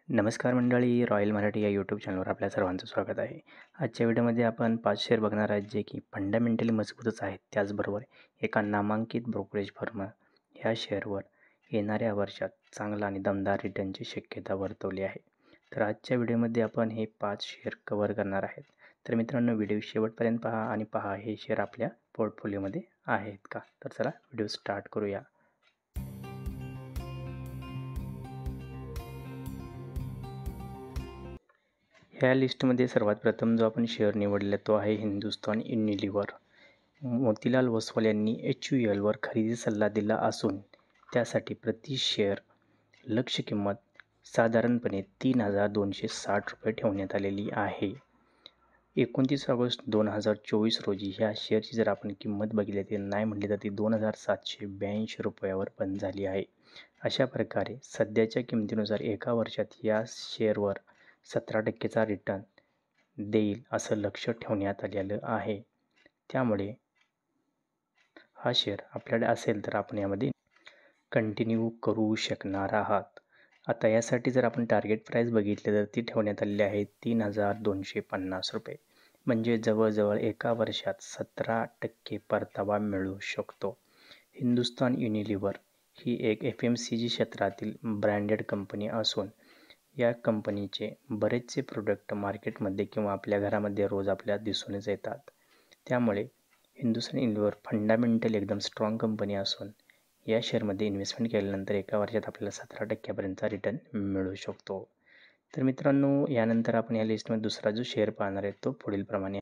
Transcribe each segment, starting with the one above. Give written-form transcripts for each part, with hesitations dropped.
नमस्कार मंडळी, रॉयल मराठी या यूट्यूब चॅनलवर आपल्या सर्वांचं स्वागत आहे. आजच्या व्हिडिओमध्ये आपण 5 शेअर बघणार आहेत जे की फंडामेंटली मजबूतच आहेत. त्याचबरोबर एका नामांकित ब्रोकरेज फर्म ह्या शेअरवर येणाऱ्या वर्षात चांगला आणि दमदार रिटर्नची शक्यता वर्तवली आहे. तर आजच्या व्हिडिओमध्ये आपण हे 5 शेअर कव्हर करणार आहेत. तर मित्रांनो, व्हिडिओ शेवटपर्यंत पहा आणि पहा हे शेअर आपल्या पोर्टफोलिओमध्ये आहेत का. तर चला व्हिडिओ स्टार्ट करूया. ह्या लिस्टमध्ये सर्वात प्रथम जो आपण शेअर निवडला तो आहे हिंदुस्थान युनिलिव्हर. मोतीलाल ओसवाल यांनी HUL वर खरेदी सल्ला दिला असून त्यासाठी प्रति शेअर लक्ष्य किंमत साधारणपणे 3,260 रुपये ठेवण्यात आलेली आहे. 29 ऑगस्ट 2024 रोजी ह्या शेअरची जर आपण किंमत बघितली तर नाही म्हटली तर ती 2,782 रुपयावर बंद झाली आहे. अशा प्रकारे सध्याच्या किमतीनुसार एका वर्षात या शेअरवर 17% रिटर्न देईल असं लक्ष ठेवण्यात आलेलं आहे. त्यामुळे हा शेअर आपल्याकडे असेल तर आपण यामध्ये कंटिन्यू करू शकणार आहात. आता यासाठी जर आपण टार्गेट प्राईस बघितली तर ती ठेवण्यात आलेली आहे 3,250 रुपये. म्हणजे जवळजवळ एका वर्षात 17% परतावा मिळू शकतो. हिंदुस्थान युनिलिव्हर ही एक FMCG क्षेत्रातील ब्रँडेड कंपनी असून या कंपनीचे बरेचसे प्रोडक्ट मार्केटमध्ये किंवा आपल्या घरामध्ये रोज आपल्याला दिसूनच येतात. त्यामुळे हिंदुस्थान युनिलिव्हर फंडामेंटल एकदम स्ट्रॉंग कंपनी असून या शेअरमध्ये इन्व्हेस्टमेंट केल्यानंतर एका वर्षात आपल्याला 17%पर्यंतचा रिटर्न मिळू शकतो. तर मित्रांनो, यानंतर आपण या लिस्टमध्ये दुसरा जो शेअर पाहणार आहे तो पुढील प्रमाणे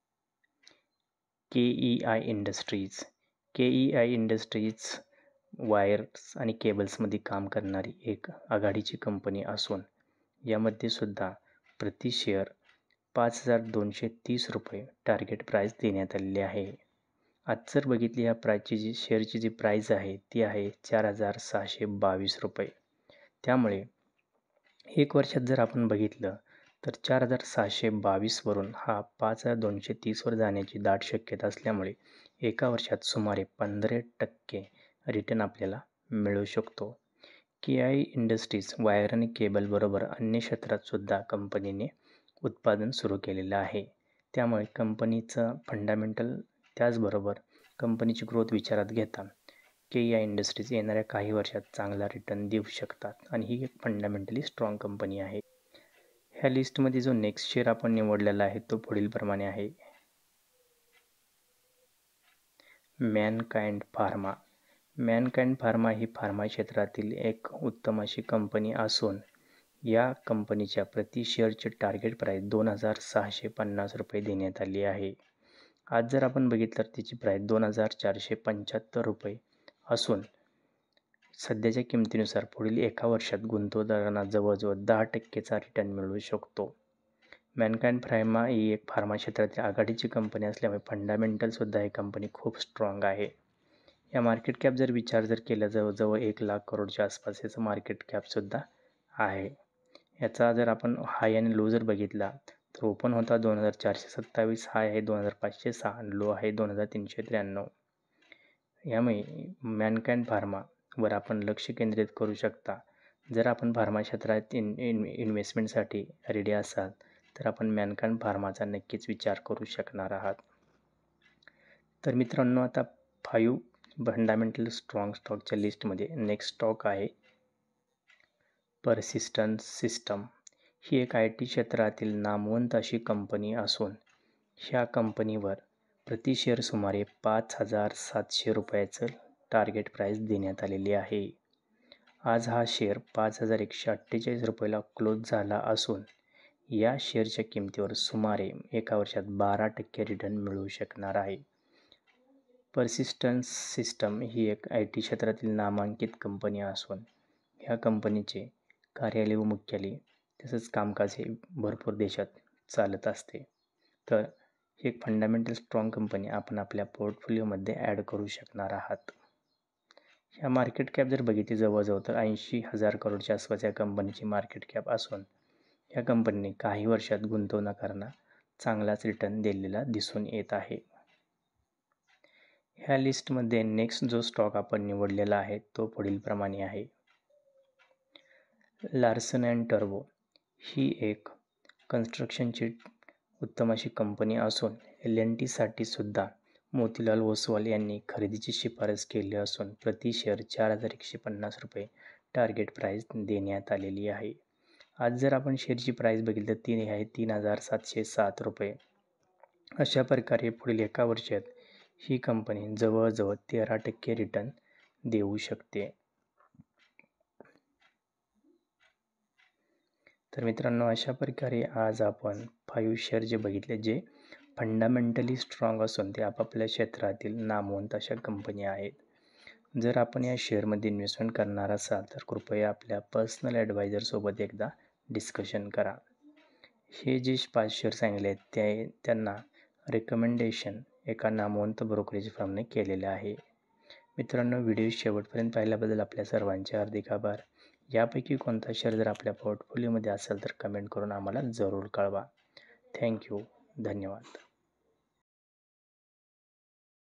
KEI industries. KEI industries wires आणि केबल्समध्ये काम करणारी एक आघाडीची कंपनी असून यामध्ये सुद्धा प्रति शेअर 5,230 रुपये टार्गेट प्राईस देण्यात आलेली आहे. आज जर बघितली या प्राईसची शेअरची जी प्राईस आहे ती आहे 4,622 रुपये. त्यामुळे एक वर्षात जर आपण बघितलं तर 4,622 वरून हा 5,230 वर जाण्याची दाट शक्यता असल्यामुळे एका वर्षात सुमारे 15% रिटर्न आपल्याला मिळू शकतो. KEI इंडस्ट्रीज वायर आणि केबलबरोबर अन्य क्षेत्रात सुद्धा कंपनीने उत्पादन सुरू केलेलं आहे. त्यामुळे कंपनीचं फंडामेंटल त्याचबरोबर कंपनीची ग्रोथ विचारात घेता KEI इंडस्ट्रीज येणाऱ्या काही वर्षात चांगला रिटर्न देऊ शकतात आणि ही एक फंडामेंटली स्ट्रॉंग कंपनी आहे. ह्या लिस्टमध्ये जो नेक्स्ट शेअर आपण निवडलेला आहे तो पुढील प्रमाणे आहे मॅनकाइंड फार्मा. मॅनकाइंड फार्मा ही फार्मा क्षेत्रातील एक उत्तम अशी कंपनी असून या कंपनीच्या प्रति शेअरचे टार्गेट प्राईस 2,650 रुपये देण्यात आली आहे. आज जर आपण बघितलं तर तिची प्राईस 2,475 रुपये असून सध्याच्या किमतीनुसार पुढील एका वर्षात गुंतवणूकदारांना जवळजवळ 10%चा रिटर्न मिळू शकतो. मॅनकाइंड फार्मा ही एक फार्मा क्षेत्रातील आघाडीची कंपनी असल्यामुळे फंडामेंटलसुद्धा ही कंपनी खूप स्ट्रॉंग आहे. या मार्केट कॅप जर विचार केला जवळजवळ 1,00,000 करोडच्या आसपास याचं मार्केट कॅपसुद्धा आहे. याचा जर आपण हाय आणि लो जर बघितला तर ओपन होता 2,427, हाय आहे 2,506 आणि लो आहे 2,393. यामुळे मॅनकाइंड फार्मावर आपण लक्ष केंद्रित करू शकता. जर आपण फार्मा क्षेत्रात इन्व्हेस्टमेंटसाठी रेडी असाल तर आपण मॅनकाइंड फार्माचा नक्कीच विचार करू शकणार आहात. तर मित्रांनो, आता 5 फंडामेंटल स्ट्रॉंग स्टॉकच्या लिस्टमध्ये नेक्स्ट स्टॉक आहे पर्सिस्टंट सिस्टम. ही एक IT क्षेत्रातील नामवंत अशी कंपनी असून ह्या कंपनीवर प्रति शेअर सुमारे 5,700 रुपयाचं टार्गेट प्राईस देण्यात आलेली आहे. आज हा शेअर 5,148 रुपयाला क्लोज झाला असून या शेअरच्या किमतीवर सुमारे एका वर्षात 12% रिटर्न मिळू शकणार आहे. पर्सिस्टन्स सिस्टम ही एक IT क्षेत्रातील नामांकित कंपनी असून ह्या कंपनीचे कार्यालय व मुख्यालय तसंच कामकाज हे भरपूर देशात चालत असते. तर ही एक फंडामेंटल स्ट्रॉंग कंपनी आपण आपल्या पोर्टफोलिओमध्ये ॲड करू शकणार आहात. ह्या मार्केट कॅप जर बघितली जवळजवळ तर 80,000 करोडच्या आसपास या कंपनीची मार्केट कॅप असून या कंपनीने काही वर्षात गुंतवणूकदारांना चांगलाच रिटर्न दिलेला दिसून येत आहे. ह्या लिस्टमध्ये नेक्स्ट जो स्टॉक आपण निवडलेला आहे तो पुढील प्रमाणे आहे लार्सन अँड टर्बो. ही एक कन्स्ट्रक्शनची उत्तम अशी कंपनी असून L&Tसाठी सुद्धा मोतीलाल ओसवाल यांनी खरेदीची शिफारस केली असून प्रति शेअर ₹4,150 टार्गेट प्राईस देण्यात आलेली आहे. आज जर आपण शेअरची प्राईस बघितली तर ती आहे ₹3,707. अशा प्रकारे पुढील एका वर्षात ही कंपनी जवळजवळ 13% रिटर्न देऊ शकते. तर मित्रांनो, अशा प्रकारे आज आपण 5 शेअर जे बघितले जे फंडामेंटली स्ट्रॉंग असून ते आपापल्या क्षेत्रातील नामवंत अशा कंपनी आहेत. जर आपण या शेअरमध्ये इन्व्हेस्टमेंट करणार असाल तर कृपया आपल्या पर्सनल ॲडवायझरसोबत एकदा डिस्कशन करा. हे जे 5 शेअर सांगितले आहेत त्यांना रेकमेंडेशन एका नामवंत ब्रोकरेज फर्मने केलेले आहे. मित्रांनो, व्हिडिओ शेवटपर्यंत पाहिल्याबद्दल आपल्या सर्वांचे हार्दिक आभार. यापैकी कोणता शेअर जर आपल्या पोर्टफोलिओमध्ये असेल तर कमेंट करून आम्हाला जरूर कळवा. थँक्यू. धन्यवाद.